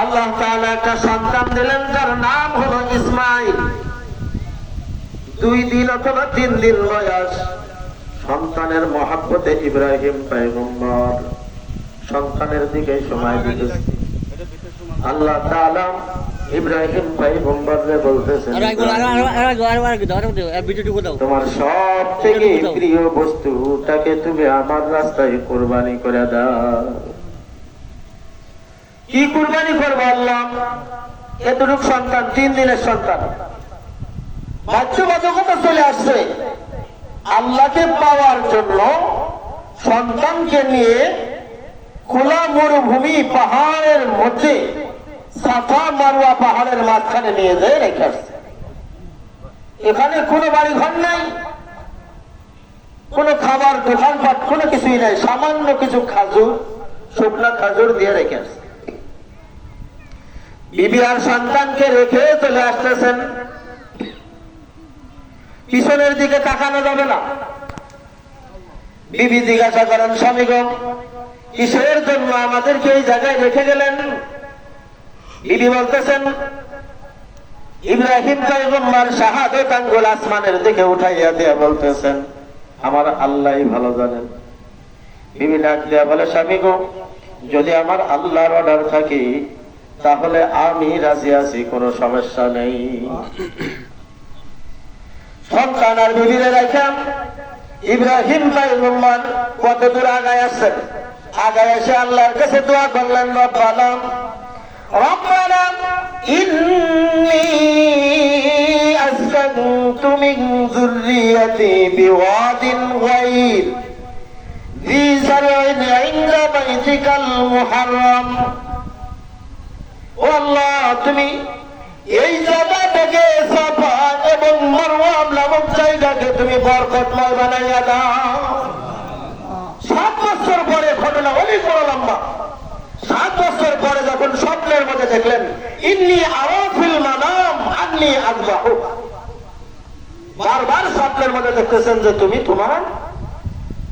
আল্লাহ তাআলা একটা সন্তান দিলেন যার নাম হলো ইসমাইল। 2 দিন অথবা 3 দিন বয়স। সন্তানের মহব্বতে ইব্রাহিম পয়গম্বর সন্তানের দিকে সময় দিতেছে। আল্লাহ তাআলা ইব্রাহিম পয়গম্বরকে বলতেছেন, তোমার সব থেকে প্রিয় বস্তুটাকে তুমি আমার রাস্তায় কুরবানি করে দাও। কি কুরবানি করবো আল্লাহ? এতটুক সন্তান, 3 দিনের সন্তান, বাধ্যবাধকতা চলে আসছে। আল্লাহকে পাওয়ার জন্য সন্তানকে নিয়ে খোলা মরুভূমি পাহাড়ের মধ্যে, সাফা মারওয়া পাহাড়ের মাঝখানে নিয়ে যায় রেখে আসছে। এখানে কোনো বাড়ি ঘর নাই, কোনো খাবার দোকানপাট কোনো কিছুই নাই, সামান্য কিছু খাজুর, শুকনা খাজুর দিয়ে রেখে আসছে। বিবি আর সন্তানকে রেখে চলে আসতেছেন। পিছনের দিকে তাকানো যাবে না। বিবি জিজ্ঞাসা করেন, স্বামীগণ কিসের জন্য আমাদেরকে এই জায়গায় রেখে গেলেন? বিবি বলতেছেন, ইব্রাহিম পয়গম্বর শাহাদাত আঙ্গুল আসমানের দিকে উঠাইয়া দিয়া বলতেছেন, আমার আল্লাহই ভালো জানেন। বিবি ডাক দিয়া বলে, স্বামী গো, যদি আমার আল্লাহর অর্ডার থাকে তাহলে আমি রাজি আছি, কোনো সমস্যা নেই। সন্তান আর বিবিরে রাখা ইব্রাহিম পয়গম্বর কত দূর আগায় আসছেন। আগায় এসে আল্লাহর কাছে দোয়া করলেন, রব্বানা রব্বানা ইন্নী আসকানতু মিন যুররিয়্যাতি বিওয়াদিন গায়র ذي زرع عند بيتك المحرم। ও আল্লাহ, তুমি এই জায়গাটাকে সাফা এবং মারওয়া নামক জায়গাকে তুমি বরকতময় বানাইয়া দাও। 7 বছর পরে ঘটনা অনেক বড় লম্বা। 7 বছর পরে যখন স্বপ্নের মধ্যে দেখলেন, ইন্নী আরা ফিল মানাম আন্নী আযবাহু, বারবার স্বপ্নের মধ্যে দেখতেছেন যে তুমি তোমার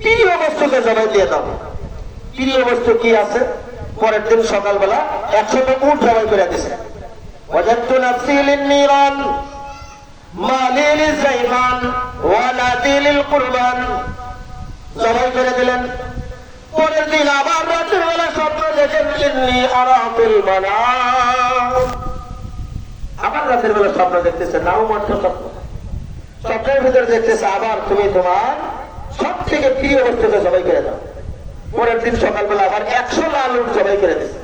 প্রিয় বস্তুকে জবাই দিয়ে দাও। প্রিয় বস্তু কি আছে? পরের দিন সকালবেলা 100টা উট জবাই করে দিয়েছে। ওয়াজাদতু নাফসি লিন-নিরান মালি লিল-জাইমান ওয়া নাতি লিল-কুরবান, জবাই করে দিলেন। পরের দিন আবার রাতের বেলা স্বপ্ন দেখেন, ইন্নী আরা ফিল মানাম, আবার রাতের বেলা স্বপ্ন দেখতেছে, নাও মাত্র স্বপ্ন। স্বপ্নের ভিতরে দেখতেছে আবার তুমি তোমার সব থেকে প্রিয় বস্তুকে জবাই করে দাও। পরের দিন সকালবেলা আবার 100 লাল উট জবাই করে দিচ্ছে।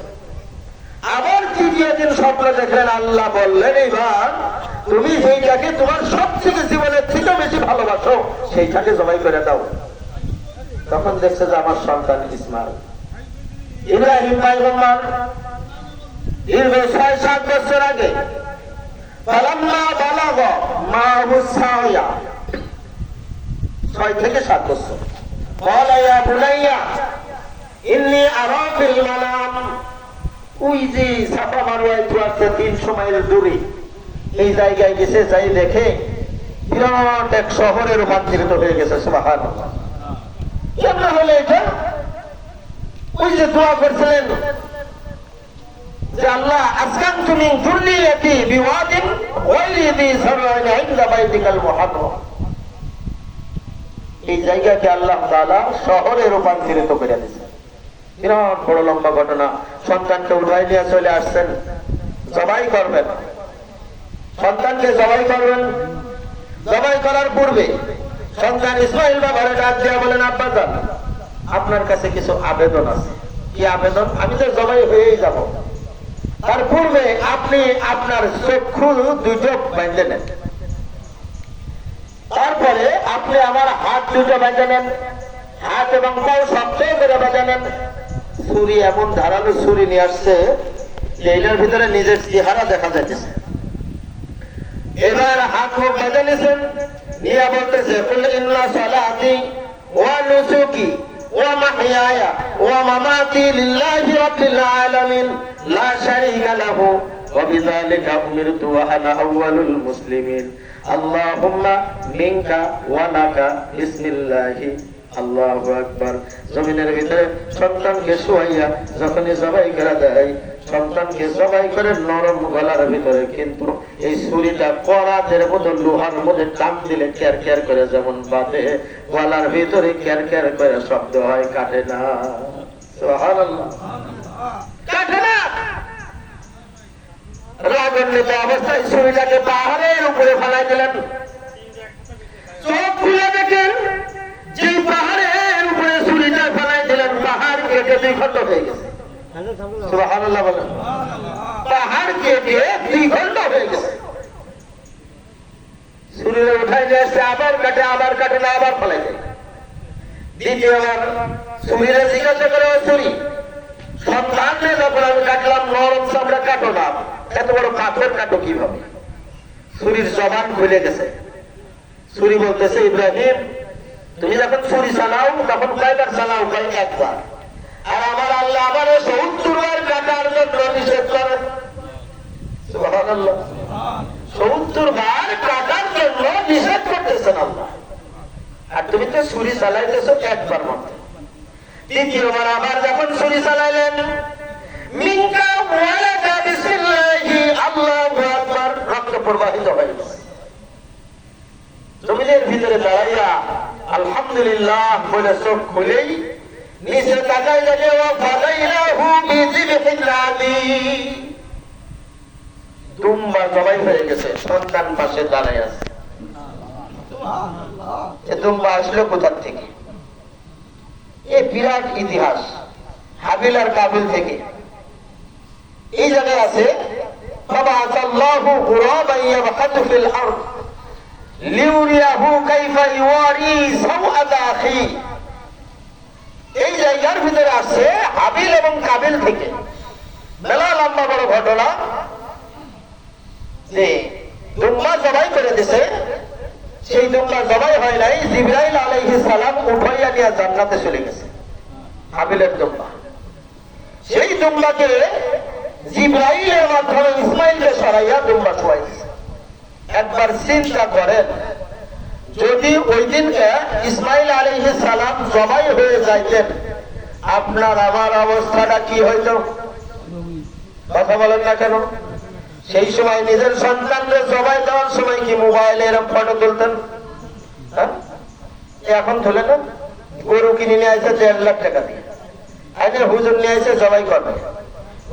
আবার 3য় দিন স্বপ্ন দেখলেন, আল্লাহ বললেন, এইবার তুমি যেইটাকে তোমার সব থেকে জীবনের থেকে বেশি ভালোবাসো সেইটাকে জবাই করে দাও। তখন দেখছে যে আমার সন্তান ইসমাইল। ইব্রাহিম পয়গম্বর দীর্ঘ 6-7 বছর আগে ফালাম্মা বালাগা মাহু সায়া, 6 থেকে 7 বছর, قال يا بني إني أرى في المنام, ওই যে সাফা মারওয়ায় তো আছে 300 মাইল দূরে, এই জায়গায় গেছে, যাই দেখে বিরাট এক শহরে রূপান্তরিত হয়ে গেছে। সুবহানাল্লাহ। কেমন হলো এটা? ওই যে দোয়া করছিলেন যে আল্লাহ আসকানতু মিন যুররিয়্যাতি বিওয়াদিন গায়রি যী যার'ইন ইনদা বাইতিকাল মুহাররাম, এই জায়গাকে আল্লাহ তাআলা শহরে রূপান্তরিত করে দিয়েছেন। বিরাট বড় লম্বা ঘটনা। সন্তানকে উঠাই নিয়ে চলে আসছেন, জবাই করবেন। সন্তানকে জবাই করবেন। জবাই করার পূর্বে সন্তান ইসমাইল বাবারে ডাক দিয়া বলেন, আব্বা জান, আপনার কাছে কিছু আবেদন আছে। কি আবেদন? আমি তো জবাই হয়েই যাব, তার পূর্বে আপনি আপনার চক্ষু 2 চোখ বেঁধে নেন, তারপরে আপনি আমার হাত 2টো বেঁধে নেন, হাত এবং পাও শক্ত করে বেঁধে নেন। ছুরি, এমন ধারালো ছুরি নিয়ে আসছে যে এটার ভিতরে নিজের চেহারা দেখা যাচ্ছে। এবার হাত মুখ বেঁধে নিয়েছেন, নিয়ে বলতেছে, কুল ইন্না সালাতি ওয়া নুসুকি ওয়া মাহইয়ায়া ওয়া মামাতি লিল্লাহি রাব্বিল আলামিন লা শারীকা লাহু ওয়া বিযালিকা উমিরতু ওয়া আনা আউয়ালুল মুসলিমিন। আল্লাহুম্মা মিনকা ওয়া লাকা বিসমিল্লাহি আল্লাহু আকবার। জমিনের ভিতরে সন্তানকে শুয়াইয়া যখনই জবাই করা দেয়, সন্তানকে জবাই করে নরম গলার ভিতরে কিন্তু এই ছুরিটা করাতের মতো লোহার মধ্যে টান দিলে ক্যার ক্যার করে যেমন বাঁধে, গলার ভিতরে ক্যার ক্যার করে শব্দ হয়, কাটে না। সুবহানাল্লাহ, কাটে না। রাগান্বিত অবস্থায় ছুরিটাকে পাহাড়ের উপরে ফেলাই দিলেন। চোখ খুলে দেখেন যে পাহাড়ের উপরে ছুরিটা ফেলাই দিলেন, পাহাড় কেটে দুই খণ্ড হয়ে গেছে। সুবহানাল্লাহ বলেন। পাহাড় কেটে দুই খণ্ড হয়ে গেছে। ছুরিটা উঠাই নিয়ে আসছে, আবার কাটে, আবার কাটে না, আবার ফেলাই দেয়। দ্বিতীয়বার ছুরিটা জিজ্ঞাসা করে, ছুরি সন্তানকে যখন আমি কাটলাম নরম চামড়া কাটো না, এত বড় পাথর কাটো কিভাবে? ছুরির জবান খুলে গেছে। ছুরি বলতেছে, ইব্রাহিম তুমি যখন ছুরি চালাও তখন কয়বার চালাও? কয় একবার। আর আমার আল্লাহ আবার 70 বার কাটার জন্য নিষেধ করে। সুবহানাল্লাহ, 70 বার কাটার জন্য নিষেধ করতেছেন আল্লাহ, আর তুমি তো ছুরি চালাইতেছো একবার মাত্র। দ্বিতীয়বার আবার যখন ছুরি চালাইলেন, মিনকা ওয়ালাকা বিসমিল্লাহি আল্লাহু আকবার, রক্ত প্রবাহিত হয়ে গেছে। জমিনের ভিতরে দাঁড়াইয়া আলহামদুলিল্লাহ বলে চোখ খুলেই নিচে তাকাই লাগে, ওয়া ফাদাইনাহু বিযিবহিন আযীম, দুম্বা জবাই হয়ে গেছে, সন্তান পাশে দাঁড়ায় আছে। সুবহানাল্লাহ, এ দুম্বা আসলো কোথা থেকে? এই বিরাট ইতিহাস হাবিল আর কাবিল থেকে। এই জায়গায় আছে, ফাবাআসাল্লাহু গুরাবান ইয়াবহাতু ফিল আরদ লিউরিয়াহু কাইফা ইওয়ারি সাওআতা আখি। এই জায়গার ভিতরে আছে হাবিল এবং কাবিল থেকে। মেলা লম্বা বড় ঘটনা, যে দুম্বা জবাই করে দিছে, সেই দুম্বা জবাই হয় নাই, জিবরাইল আলাইহিস সালাম উঠাইয়া নিয়ে জান্নাতে চলে গেছে। হাবিলের দুম্বা, সেই দুম্বাকে জিবরাইলের মাধ্যমে ইসমাইলকে সরাইয়া দুম্বা শোয়াই দিছে। একবার চিন্তা করেন, যদি ওই দিনকে ইসমাইল আলাইহিস সালাম জবাই হয়ে যাইতেন, আপনার আমার অবস্থাটা কি হইতো? কথা বলেন না কেন? সেই সময় নিজের সন্তানকে জবাই দেওয়ার সময় কি মোবাইলে এরকম ফটো তুলতেন? এখন তোলে না। গরু কিনে নিয়ে আসে 1.5 লাখ টাকা দিয়ে, আইনে হুজুর নিয়ে আসে জবাই করবে।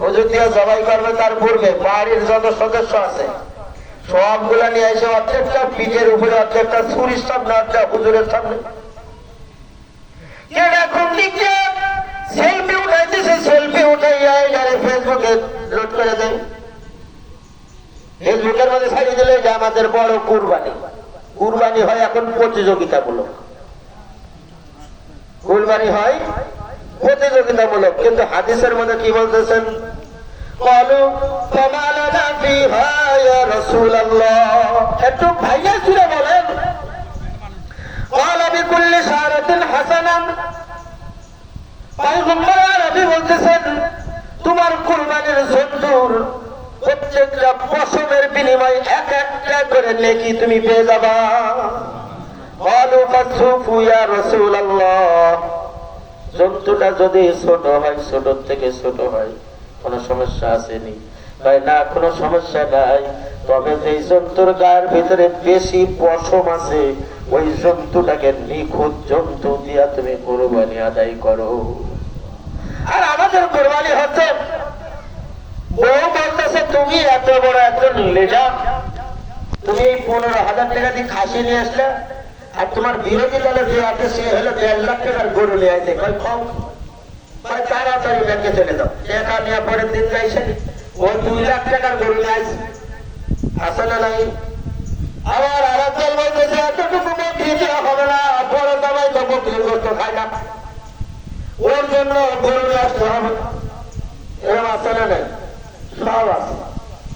হুজুর দিয়ে জবাই করবে, তার পূর্বে বাড়ির যত সদস্য আছে সবগুলা নিয়ে আসে, অর্ধেকটা পিঠের উপরে, অর্ধেকটা ছুরির সামনে, অর্ধেক হুজুরের সামনে। এরকম দিকে সেলফি উঠাইতেছে, সেলফি উঠাইয়া ফেসবুকে লোড করে দেয়। ফেসবুকের মধ্যে ছাড়িয়ে দিলে যে আমাদের বড় কুরবানি। কুরবানি হয় এখন প্রতিযোগিতামূলক, কুরবানি হয় প্রতিযোগিতামূলক। কিন্তু হাদিসের মধ্যে কি বলতেছেন? ক্বালু ফামা লানা ফিহা ইয়া রাসূলুল্লাহ, একটু ভাইয়া জুড়ে বলেন। ক্বালা বিকুল্লি শারাতিন হাসানান, পয়গম্বর আরবি বলতেছেন তোমার কুরবানির জন্তুর প্রত্যেকটা পশমের বিনিময়ে এক একটা করে নেকি তুমি পেয়ে যাবা। ক্বালু ফাসুফু ইয়া রাসূলুল্লাহ, জন্তুটা যদি ছোট হয়, ছোট থেকে ছোট হয়, কোনো সমস্যা আসেনি? তাই না, কোনো সমস্যা নাই। তবে যেই জন্তুর গায়ের ভিতরে বেশি পশম আছে, ওই জন্তুটাকে নিখুঁত জন্তু দিয়া তুমি কুরবানি আদায় করো। আর আমাদের কুরবানি হচ্ছে, বউ বলতেছে তুমি এত বড় একজন লিডার, তুমি 15,000 টাকা দিয়ে খাসি নিয়ে আসলে, আর তোমার বিরোধী দলে যে আছে সে হলো 1.5 লাখ টাকার গরু নিয়ে আসে। তাড়াতাড়ি ব্যাংকে চলে যাও, টাকা নিয়ে পরের দিন যাইছে ও 2 লাখ টাকার গরু নিয়ে আসে, আসে না নাই? আবার আরেকজন বলতেছে এতটুকু বকরি দেওয়া হবে না, বড় দাবাই তো বকরির গোস্ত খায় না, ওর জন্য গরু নিয়ে আসতে হবে। এরকম আসে না নাই? সব আছে,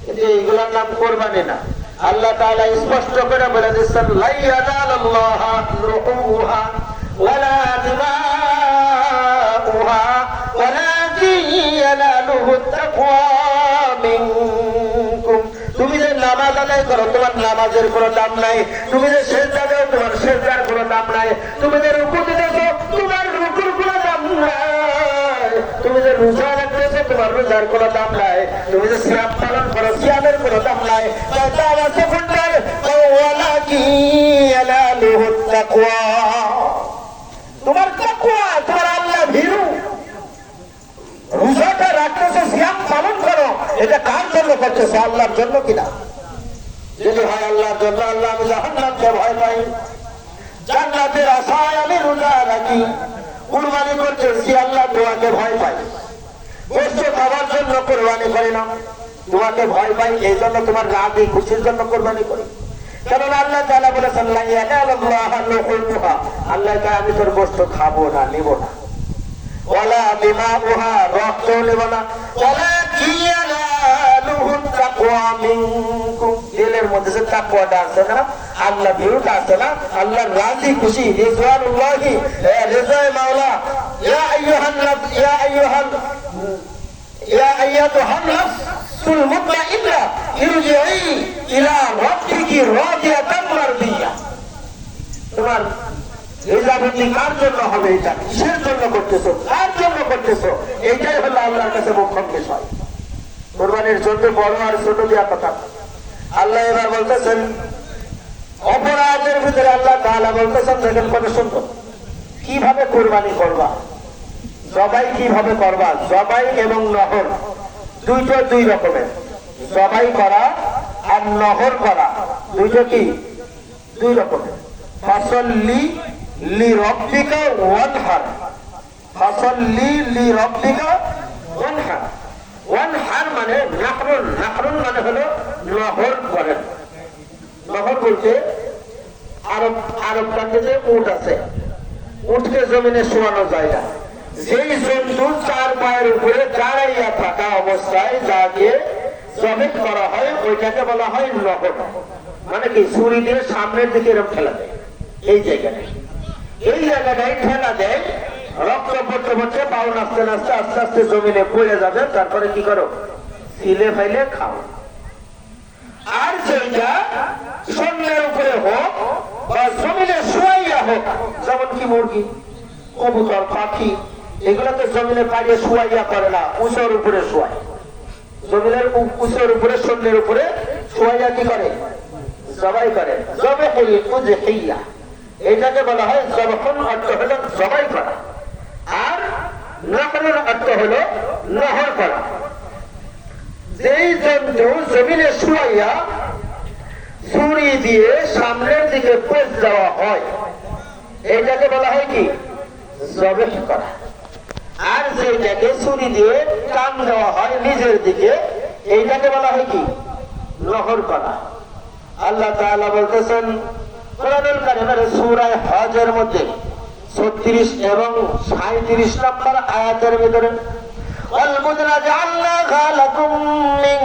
কিন্তু এইগুলোর নাম কোরবানি না। আল্লাহ তাআলা স্পষ্ট করে বলে দিচ্ছেন, লা ইয়ানালুল্লাহা লুহুমুহা ওয়ালা দিমাউহা ওয়ালাকিন ইয়ানালুহুত তাকওয়া মিনকুম। তুমি যে নামাজ আদায় করো, তোমার নামাজের কোনো দাম নাই। তুমি যে সিজদা দাও, তোমার সিজদার কোনো দাম নাই। তুমি যে রুকু দিতেছো, রোজা রাখতেছো, তোমার রোজার কোনো দাম নাই। তুমি যে সিয়াম পালন করো, সিয়ামের কোনো দাম নাই। তোমার তাকওয়া, তোমার আল্লাহ ভীরু। রোজাটা রাখতেছো, সিয়াম পালন করো, এটা কার জন্য করতেছো? আল্লাহর জন্য কিনা? যদি হয় আল্লাহর জন্য, আল্লাহ আমি জাহান্নামকে ভয় পাই, জান্নাতের আশায় আমি রোজা রাখি, কুরবানি করতেছি, আল্লাহ তোমাকে ভয় পাই। গোশত খাবার জন্য কোরবানি করি না, তোমাকে ভয় পাই, এই জন্য তোমার রাগে খুশির জন্য কোরবানি করি। কারণ আল্লাহ তাআলা বলেছেন লা ইয়ানালুল্লাহু লুহুমুহা, আল্লাহ তাআলা আমি তোর গোশত খাবো না, নিব না। ওয়ালা দিমাউহা, রক্ত নেব না। ওয়ালা ইয়ানালুহু তাকওয়া মিনকুম, দিলের মধ্যে যে তাকওয়াটা আছে না, আল্লাহ ভীরুটা আছে না, আল্লাহর রাজি খুশি, রিজওয়ানুল্লাহি, রিজায়ে মাওলা। ইয়া আইয়ুহান নাস, ইয়া আইয়াতুহান নাফসুল মুতমাইন্না ইরজিই ইলা রাব্বিকি রাদিয়াতান মারদিয়া। তোমার রিজাবতি কার জন্য হবে? এটা কিসের জন্য করতেছো, কার জন্য করতেছো? এইটাই হলো আল্লাহর কাছে মুখ্য বিষয়। কোরবানির জন্য বড় আর ছোট দেওয়া কথা। আল্লাহ এবার বলতেছেন অপরাধের ভিতরে, আল্লাহ তাআলা বলতেছেন দেখেন কত সুন্দর, কিভাবে কোরবানি করবা, জবাই কিভাবে করবা। জবাই এবং নহর দুইটা দুই রকমের। জবাই করা আর নহর করা দুইটা কি? দুই রকমের। ফাসল্লি লিরাব্বিকা ওয়ানহার, ফাসল্লি লিরাব্বিকা ওয়ানহার। ওয়ানহার মানে নাহরুন, নাহরুন মানে হলো নহর করেন। নহর বলতে আরব কান্ট্রিতে উট আছে, উটকে জমিনে শোয়ানো যায় না। যেই জন্তু চার পায়ের উপরে দাঁড়াইয়া থাকা অবস্থায় যাকে জবাই করা হয় ওইটাকে বলা হয় নহর। মানে কি? ছুরি দিয়ে সামনের দিকে এরকম ঠেলা দেয়, এই জায়গাটাই ঠেলা দেয়, রক্ত পড়তে পড়তে পাও নাচতে নাচতে আস্তে আস্তে জমিনে পড়ে যাবে, তারপরে কি করো? ছিলে ফাইলে খাও। আর যেটা শূন্যের উপরে হোক বা জমিনে শুয়াইয়া হোক, যেমন কি মুরগি, কবুতর, পাখি, এগুলো তো জমিনে পাড়িয়ে শুয়াইয়া করে না, উঁচুর উপরে শুয়ায়। জমিনের উঁচুর উপরে, শূন্যের উপরে শুয়াইয়া কি করে? জবাই করে। জবাহুল উযহিয়া, এটাকে বলা হয় জবাহুন, অর্থ হলো জবাই করা। আর নহরুন অর্থ হলো নহর করা। যেই জন্তু জমিনে শুয়াইয়া ছুরি দিয়ে সামনের দিকে পোঁচ দেওয়া হয় এটাকে বলা হয় কি? জবাই করা। আর যেটাকে ছুরি দিয়ে টান দেওয়া হয় নিজের দিকে এইটাকে বলা হয় কি? নহর করা। আল্লাহ তাআলা বলতেছেন কোরআনুল কারীমের সূরা হজের মধ্যে 36 এবং 37 নম্বর আয়াতের ভিতরে والبدن جعلناها لكم من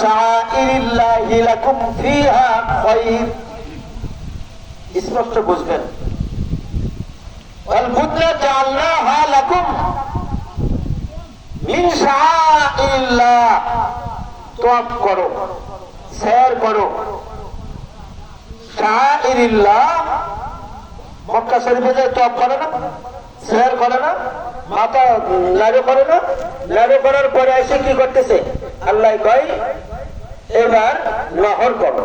شعائر الله لكم فيها خير, স্পষ্ট বুঝবেন। والبدن جعلناها لكم من شعائر الله, তওয়াফ করো, সৈর করো। শাআইরিল্লাহ, মক্কা শরীফে যে তওয়াফ করে না, সৈর করে না, মাথা নাড়ু করে না, নাড়ু করার পরে এসে কি করতেছে? আল্লাহ কয় এবার নহর করো।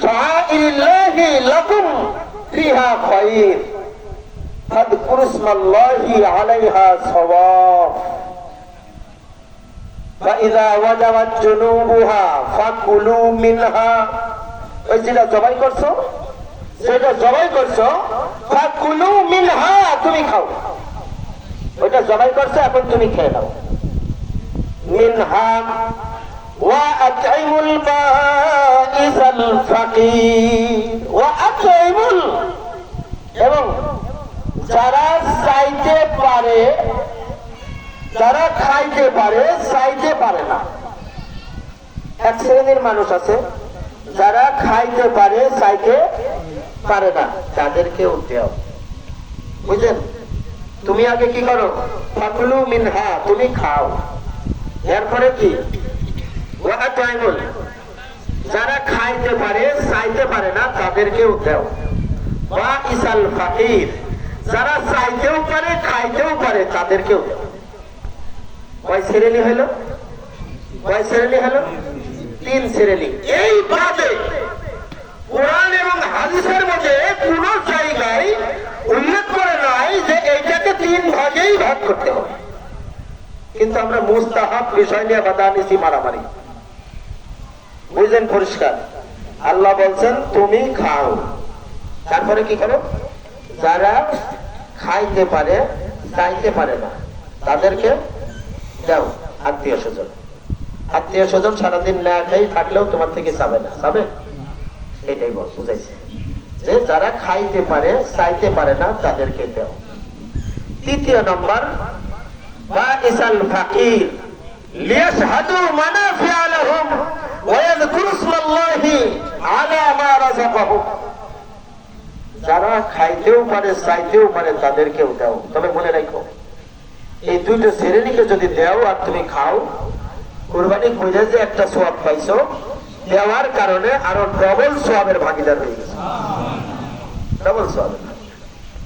শাআইরিল্লাহি লাকুম ফিহা খায়র ফাযকুরু ইসমাল্লাহি আলাইহা সাওয়াফ ফাইযা ওয়াজাবাত জুনুবুহা ফাকুলু মিনহা। ওই যেটা জবাই করছো, সেটা জবাই করছো, ফাকুলু মিনহা, তুমি খাও। ওইটা জবাই করছো, এখন তুমি খেয়ে নাও। মিনহা ওয়া আতইমুল বাইসাল ফাকির ওয়া আতইমুল, এবং যারা চাইতে পারে, যারা খাইতে পারে, চাইতে পারে না। এক শ্রেণীর মানুষ আছে যারা খাইতে পারে, চাইতে পারে না, তাদেরকেও দেও। বুঝলেন? তুমি আগে কি করো? ফাকুলু মিনহা, তুমি খাও। এরপরে কি? ওয়া আতইমুল, যারা খাইতে পারে, চাইতে পারে না, তাদেরকেও দেও। ওয়া ইসাল ফাকির, যারা চাইতেও পারে, খাইতেও পারে, তাদেরকেও দেও। কয় শ্রেণী হলো? কয় শ্রেণী হলো? 3 শ্রেণী। এই বাদে কোরআন এবং হাদিসের মধ্যে কোন জায়গায় উল্লেখ করে নাই যে এইটাকে 3 ভাগেই ভাগ করতে হবে। কিন্তু আমরা মুস্তাহাব বিষয় নিয়ে বাদানিসি মারামারি। বুঝলেন? পরিষ্কার। আল্লাহ বলছেন তুমি খাও, তারপরে কি করো? যারা খাইতে পারে চাইতে পারে না তাদেরকে দাও। আত্মীয় স্বজন, আত্মীয় স্বজন সারাদিন না খাই থাকলেও তোমার থেকে চাবে না, চাবে? এটাই বল বুঝাইছে যে যারা খাইতে পারে চাইতে পারে না তাদেরকে দাও। 3 নম্বর বাইসাল ফাকির লিয়াশহাদু মানাফিআ লাহুম ওয়া ইয়াযকুরু ইসমাল্লাহি আলা মা রাযাকাহুম। যারা খাইতেও পারে চাইতেও পারে তাদেরকেও দাও। তবে মনে রাখো এই 2টো শ্রেণীকে যদি দাও আর তুমি খাও, কুরবানি করে যে একটা সওয়াব পাইছো, দেওয়ার কারণে আরো ডবল সওয়াবের ভাগীদার হয়ে গেছে। ডবল সওয়াব।